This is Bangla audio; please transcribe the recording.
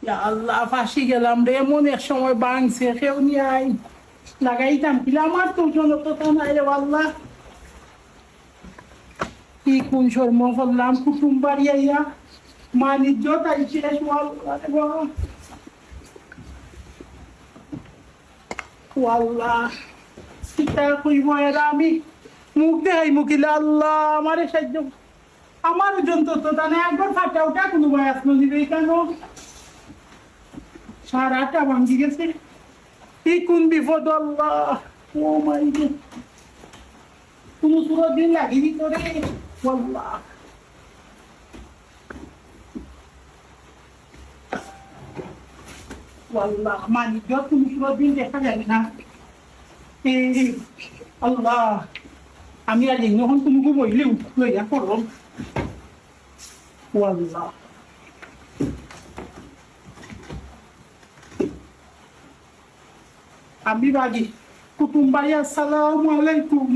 ইয়া আল্লাহ ফাঁসি গেলাম রে, এমন এক সময় বাংছে কেউ নিয়ে আই লাগাইতাম কিলা, আমার তো জনতা নাই রে আল্লাহ। কি কোন শর্ম করলাম, কুটুম বাড়ি আইয়া মানিজ্য তাই শেষ। আল্লাহ চিন্তা করিব এরা, আমি মুখ দেখাই মুখিলে আল্লাহ আমারে সাহায্য। আমার যন্ত্রতা নেই, একবার ফাটা উঠা কোনো ভাই আসলো নিবে কেন, সারাটা ভাঙ্গি গেছে। কি কোন বিপদ আল্লাহ। ও মাই গড, কোনো পুরো দিন লাগিয়ে করে আল্লাহ। আল্লাহ মানিজ্য কোনো পুরো দিন দেখা যায় না। আল্লাহ আমি আর যখন তুমি বইলে লইয়া করো আল্লাহ। আমি বাড়ি কুটুম বাড়ি, আসসালামু আলাইকুম।